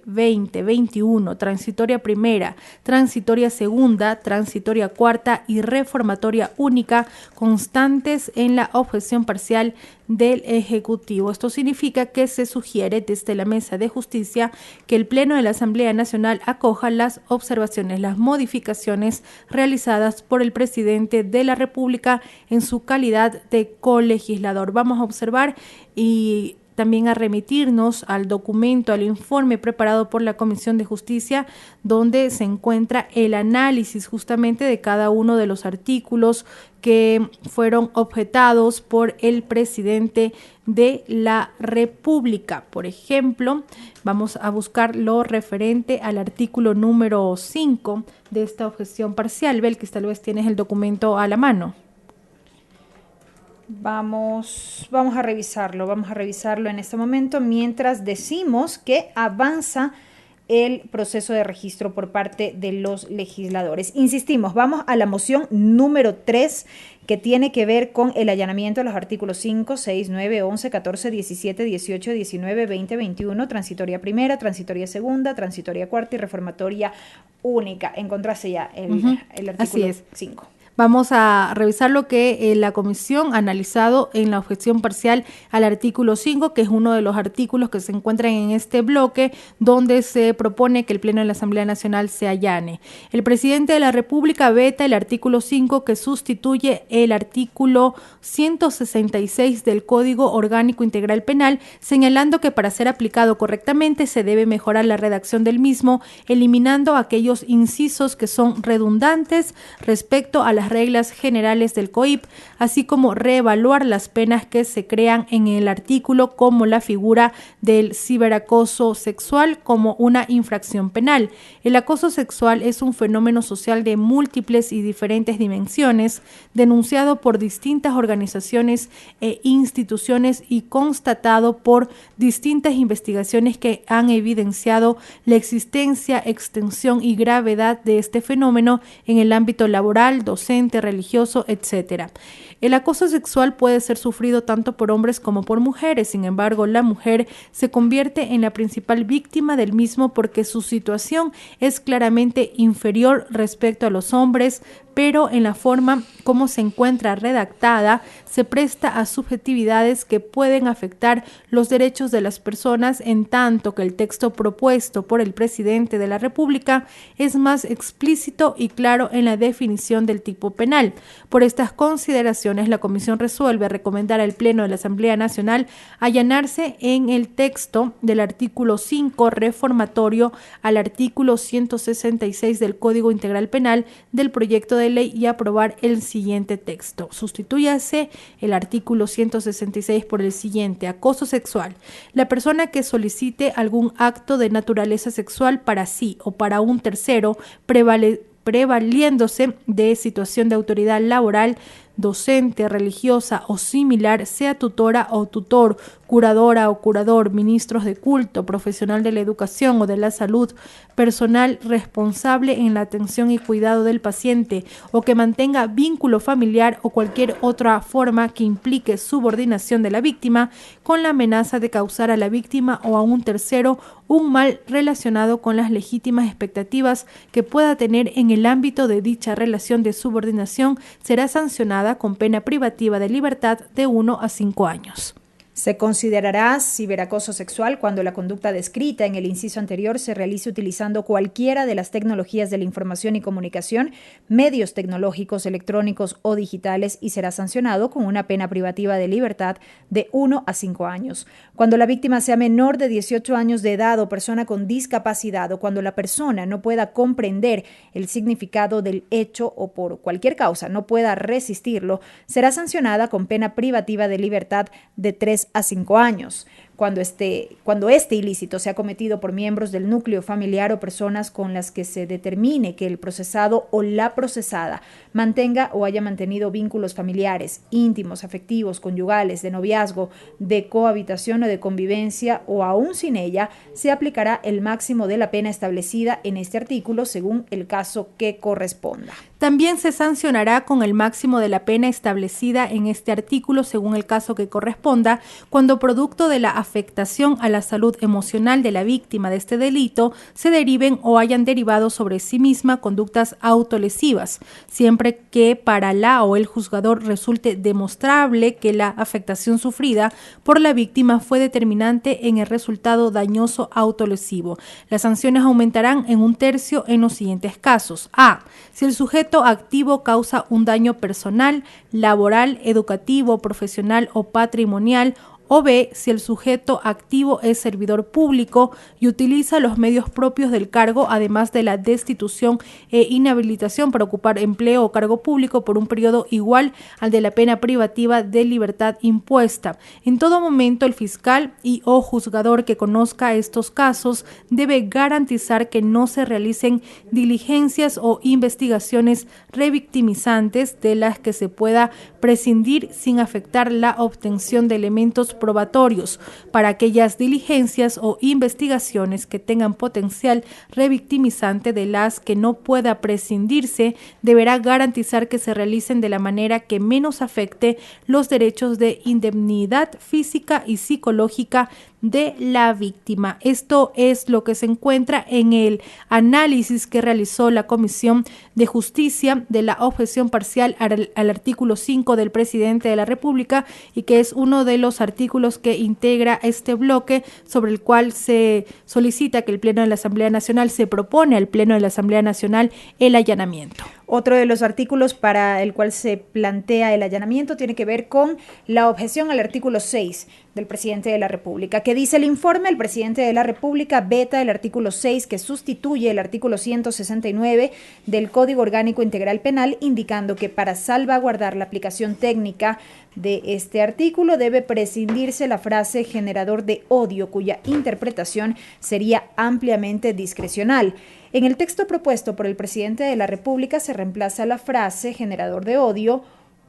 20, 21, transitoria primera, transitoria segunda, transitoria cuarta y reformatoria única constantes en la objeción parcial del Ejecutivo. Esto significa que se sugiere desde la Mesa de Justicia que el Pleno de la Asamblea Nacional acoja las observaciones, las modificaciones realizadas por el presidente de la República en su calidad de colegislador. Vamos a observar y también a remitirnos al documento, al informe preparado por la Comisión de Justicia, donde se encuentra el análisis justamente de cada uno de los artículos que fueron objetados por el presidente de la República. Por ejemplo, vamos a buscar lo referente al artículo número 5 de esta objeción parcial. Belkis, tal vez tienes el documento a la mano. Vamos a revisarlo en este momento mientras decimos que avanza el proceso de registro por parte de los legisladores. Insistimos, vamos a la moción número 3, que tiene que ver con el allanamiento de los artículos 5, 6, 9, 11, 14, 17, 18, 19, 20, 21, transitoria primera, transitoria segunda, transitoria cuarta y reformatoria única. Encontraste ya el artículo 5. Vamos a revisar lo que la comisión ha analizado en la objeción parcial al artículo 5, que es uno de los artículos que se encuentran en este bloque, donde se propone que el Pleno de la Asamblea Nacional se allane. El presidente de la República veta el artículo 5, que sustituye el artículo 166 del Código Orgánico Integral Penal, señalando que para ser aplicado correctamente se debe mejorar la redacción del mismo, eliminando aquellos incisos que son redundantes respecto a las reglas generales del COIP, así como reevaluar las penas que se crean en el artículo, como la figura del ciberacoso sexual como una infracción penal. El acoso sexual es un fenómeno social de múltiples y diferentes dimensiones, denunciado por distintas organizaciones e instituciones y constatado por distintas investigaciones que han evidenciado la existencia, extensión y gravedad de este fenómeno en el ámbito laboral, docente, religioso, etc. El acoso sexual puede ser sufrido tanto por hombres como por mujeres. Sin embargo, la mujer se convierte en la principal víctima del mismo porque su situación es claramente inferior respecto a los hombres, pero en la forma como se encuentra redactada se presta a subjetividades que pueden afectar los derechos de las personas, en tanto que el texto propuesto por el presidente de la República es más explícito y claro en la definición del tipo penal. Por estas consideraciones, la Comisión resuelve recomendar al Pleno de la Asamblea Nacional allanarse en el texto del artículo 5 reformatorio al artículo 166 del Código Integral Penal del proyecto de ley y aprobar el siguiente texto. Sustitúyase el artículo 166 por el siguiente: acoso sexual. La persona que solicite algún acto de naturaleza sexual para sí o para un tercero, prevaliéndose de situación de autoridad laboral, docente, religiosa o similar, sea tutora o tutor, curadora o curador, ministros de culto, profesional de la educación o de la salud, personal responsable en la atención y cuidado del paciente, o que mantenga vínculo familiar o cualquier otra forma que implique subordinación de la víctima con la amenaza de causar a la víctima o a un tercero un mal relacionado con las legítimas expectativas que pueda tener en el ámbito de dicha relación de subordinación, será sancionada con pena privativa de libertad de 1 a 5 años. Se considerará ciberacoso sexual cuando la conducta descrita en el inciso anterior se realice utilizando cualquiera de las tecnologías de la información y comunicación, medios tecnológicos, electrónicos o digitales, y será sancionado con una pena privativa de libertad de 1 a 5 años. Cuando la víctima sea menor de 18 años de edad o persona con discapacidad, o cuando la persona no pueda comprender el significado del hecho o por cualquier causa no pueda resistirlo, será sancionada con pena privativa de libertad de 3 a 5 años. Cuando este ilícito sea cometido por miembros del núcleo familiar o personas con las que se determine que el procesado o la procesada mantenga o haya mantenido vínculos familiares, íntimos, afectivos, conyugales, de noviazgo, de cohabitación o de convivencia, o aún sin ella, se aplicará el máximo de la pena establecida en este artículo según el caso que corresponda. También se sancionará con el máximo de la pena establecida en este artículo según el caso que corresponda cuando, producto de la afectación a la salud emocional de la víctima de este delito se deriven o hayan derivado sobre sí misma conductas autolesivas, siempre que para la o el juzgador resulte demostrable que la afectación sufrida por la víctima fue determinante en el resultado dañoso autolesivo. Las sanciones aumentarán en 1/3 en los siguientes casos. A. Si el sujeto activo causa un daño personal, laboral, educativo, profesional o patrimonial, o B, si el sujeto activo es servidor público y utiliza los medios propios del cargo, además de la destitución e inhabilitación para ocupar empleo o cargo público por un periodo igual al de la pena privativa de libertad impuesta. En todo momento, el fiscal y o juzgador que conozca estos casos debe garantizar que no se realicen diligencias o investigaciones revictimizantes de las que se pueda prescindir sin afectar la obtención de elementos probatorios. Para aquellas diligencias o investigaciones que tengan potencial revictimizante de las que no pueda prescindirse, deberá garantizar que se realicen de la manera que menos afecte los derechos de indemnidad física y psicológica de la víctima. Esto es lo que se encuentra en el análisis que realizó la Comisión de Justicia de la objeción parcial al artículo 5 del presidente de la República, y que es uno de los artículos que integra este bloque, sobre el cual se solicita que el Pleno de la Asamblea Nacional se propone al Pleno de la Asamblea Nacional el allanamiento. Otro de los artículos para el cual se plantea el allanamiento tiene que ver con la objeción al artículo 6 del presidente de la República. ¿Qué dice el informe? El presidente de la República veta el artículo 6, que sustituye el artículo 169 del Código Orgánico Integral Penal, indicando que para salvaguardar la aplicación técnica de este artículo debe prescindirse la frase generador de odio, cuya interpretación sería ampliamente discrecional. En el texto propuesto por el presidente de la República se reemplaza la frase generador de odio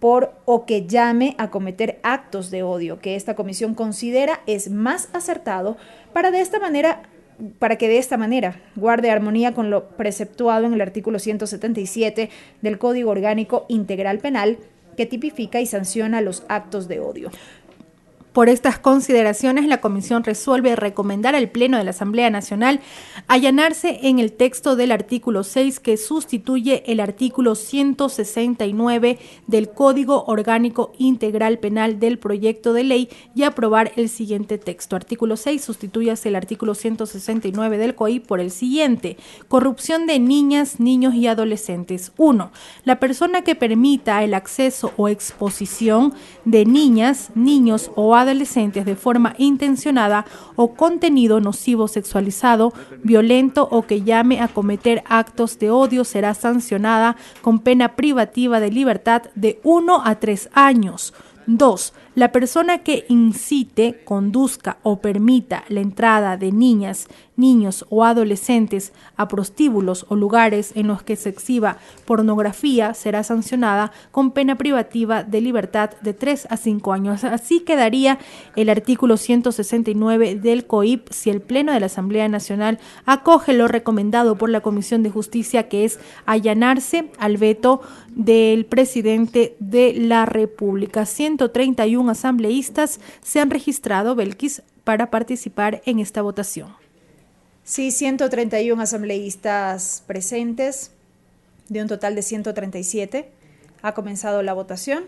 por o que llame a cometer actos de odio, que esta comisión considera es más acertado para que de esta manera guarde armonía con lo preceptuado en el artículo 177 del Código Orgánico Integral Penal, que tipifica y sanciona los actos de odio. Por estas consideraciones, la Comisión resuelve recomendar al Pleno de la Asamblea Nacional allanarse en el texto del artículo 6, que sustituye el artículo 169 del Código Orgánico Integral Penal del proyecto de ley, y aprobar el siguiente texto. Artículo 6, sustituyase el artículo 169 del COI por el siguiente: corrupción de niñas, niños y adolescentes. 1. La persona que permita el acceso o exposición de niñas, niños o adolescentes de forma intencionada o contenido nocivo sexualizado, violento o que llame a cometer actos de odio será sancionada con pena privativa de libertad de 1 a 3 años. 2. La persona que incite, conduzca o permita la entrada de niñas, niños o adolescentes a prostíbulos o lugares en los que se exhiba pornografía será sancionada con pena privativa de libertad de 3 a 5 años. Así quedaría el artículo 169 del COIP si el Pleno de la Asamblea Nacional acoge lo recomendado por la Comisión de Justicia, que es allanarse al veto del presidente de la República. 131 asambleístas se han registrado, Belkis, para participar en esta votación. Sí, 131 asambleístas presentes, de un total de 137. Ha comenzado la votación.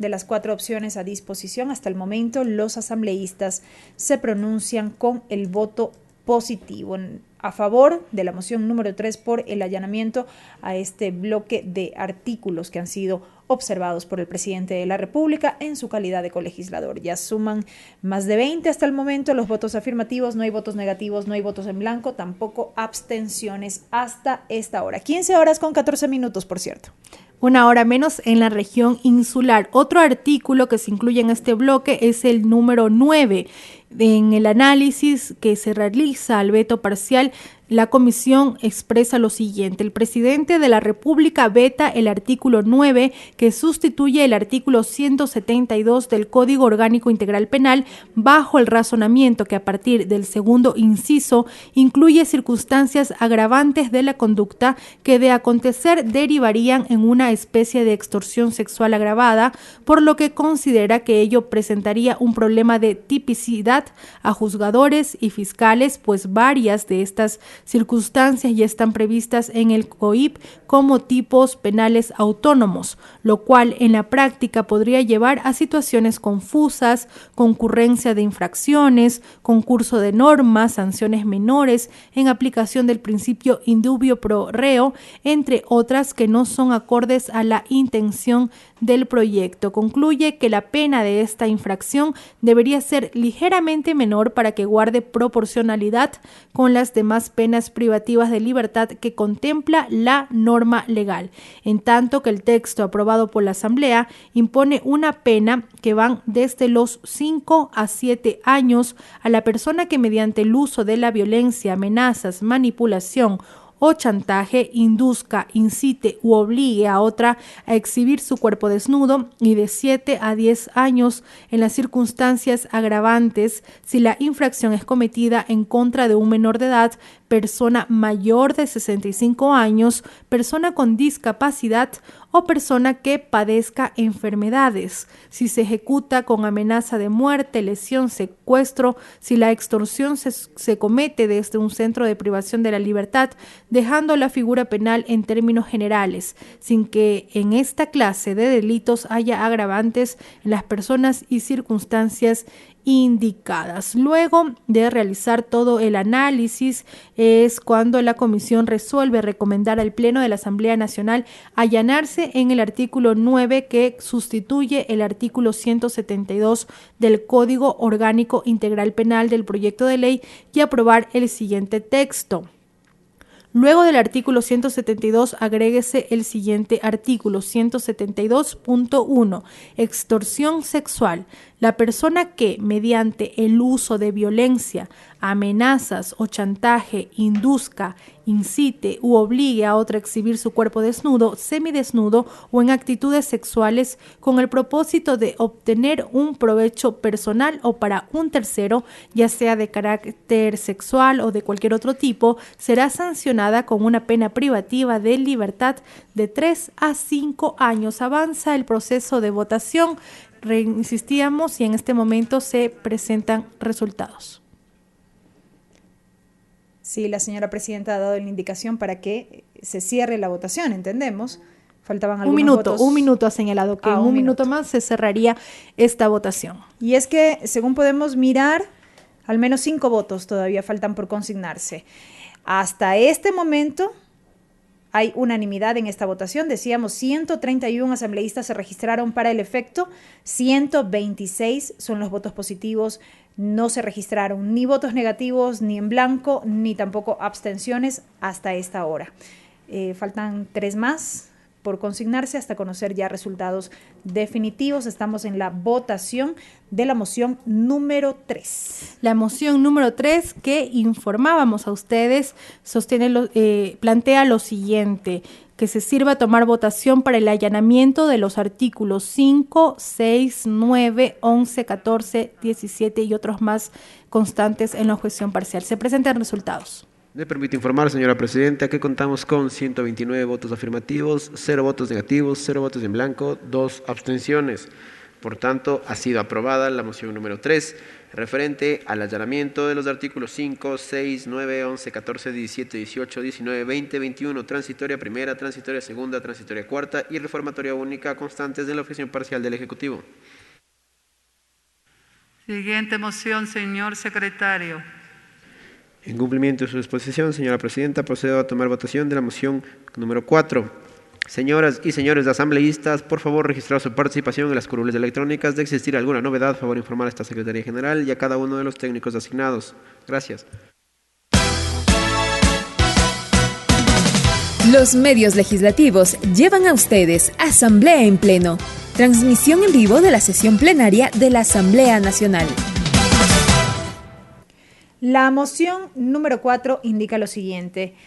De las 4 opciones a disposición, hasta el momento los asambleístas se pronuncian con el voto positivo a favor de la moción número 3 por el allanamiento a este bloque de artículos que han sido observados por el presidente de la República en su calidad de colegislador. Ya suman más de 20 hasta el momento los votos afirmativos, no hay votos negativos, no hay votos en blanco, tampoco abstenciones hasta esta hora. 15 horas con 14 minutos, por cierto. 1 hora menos en la región insular. Otro artículo que se incluye en este bloque es el número 9. En el análisis que se realiza al veto parcial, la comisión expresa lo siguiente: el presidente de la República veta el artículo 9 que sustituye el artículo 172 del Código Orgánico Integral Penal bajo el razonamiento que a partir del segundo inciso incluye circunstancias agravantes de la conducta que de acontecer derivarían en una especie de extorsión sexual agravada, por lo que considera que ello presentaría un problema de tipicidad a juzgadores y fiscales, pues varias de estas circunstancias ya están previstas en el COIP como tipos penales autónomos, lo cual en la práctica podría llevar a situaciones confusas, concurrencia de infracciones, concurso de normas, sanciones menores en aplicación del principio indubio pro reo, entre otras que no son acordes a la intención del proyecto. Concluye que la pena de esta infracción debería ser ligeramente menor para que guarde proporcionalidad con las demás penas privativas de libertad que contempla la norma legal, en tanto que el texto aprobado por la Asamblea impone una pena que van desde los 5 a 7 años a la persona que mediante el uso de la violencia, amenazas, manipulación o chantaje induzca, incite u obligue a otra a exhibir su cuerpo desnudo, y de 7 a 10 años en las circunstancias agravantes si la infracción es cometida en contra de un menor de edad, persona mayor de 65 años, persona con discapacidad o persona que padezca enfermedades. Si se ejecuta con amenaza de muerte, lesión, secuestro, si la extorsión se comete desde un centro de privación de la libertad, dejando la figura penal en términos generales, sin que en esta clase de delitos haya agravantes en las personas y circunstancias indicadas. Luego de realizar todo el análisis es cuando la comisión resuelve recomendar al Pleno de la Asamblea Nacional allanarse en el artículo 9 que sustituye el artículo 172 del Código Orgánico Integral Penal del proyecto de ley y aprobar el siguiente texto. Luego del artículo 172, agréguese el siguiente artículo 172.1, extorsión sexual. La persona que, mediante el uso de violencia, amenazas o chantaje, induzca, incite u obligue a otra a exhibir su cuerpo desnudo, semidesnudo o en actitudes sexuales con el propósito de obtener un provecho personal o para un tercero, ya sea de carácter sexual o de cualquier otro tipo, será sancionada con una pena privativa de libertad de 3 a 5 años. Avanza el proceso de votación. Reinsistíamos y en este momento se presentan resultados. Sí, la señora presidenta ha dado la indicación para que se cierre la votación, entendemos. Faltaban algunos votos. Un minuto ha señalado que en un minuto más se cerraría esta votación. Y es que, según podemos mirar, al menos 5 votos todavía faltan por consignarse. Hasta este momento hay unanimidad en esta votación. Decíamos, 131 asambleístas se registraron para el efecto, 126 son los votos positivos, no se registraron ni votos negativos, ni en blanco, ni tampoco abstenciones hasta esta hora. Faltan 3 más por consignarse hasta conocer ya resultados definitivos. Estamos en la votación de la moción número 3. La moción número 3 que informábamos a ustedes plantea lo siguiente: que se sirva a tomar votación para el allanamiento de los artículos 5, 6, 9, 11, 14, 17 y otros más constantes en la objeción parcial. Se presentan resultados. Me permite informar, señora presidenta, que contamos con 129 votos afirmativos, 0 votos negativos, 0 votos en blanco, 2 abstenciones. Por tanto, ha sido aprobada la moción número 3, referente al allanamiento de los artículos 5, 6, 9, 11, 14, 17, 18, 19, 20, 21, transitoria primera, transitoria segunda, transitoria cuarta y reformatoria única constantes de la objeción parcial del Ejecutivo. Siguiente moción, señor secretario. En cumplimiento de su disposición, señora presidenta, procedo a tomar votación de la moción número 4. Señoras y señores asambleístas, por favor registrar su participación en las curules electrónicas. De existir alguna novedad, favor informar a esta Secretaría General y a cada uno de los técnicos asignados. Gracias. Los medios legislativos llevan a ustedes Asamblea en Pleno. Transmisión en vivo de la sesión plenaria de la Asamblea Nacional. La moción número 4 indica lo siguiente: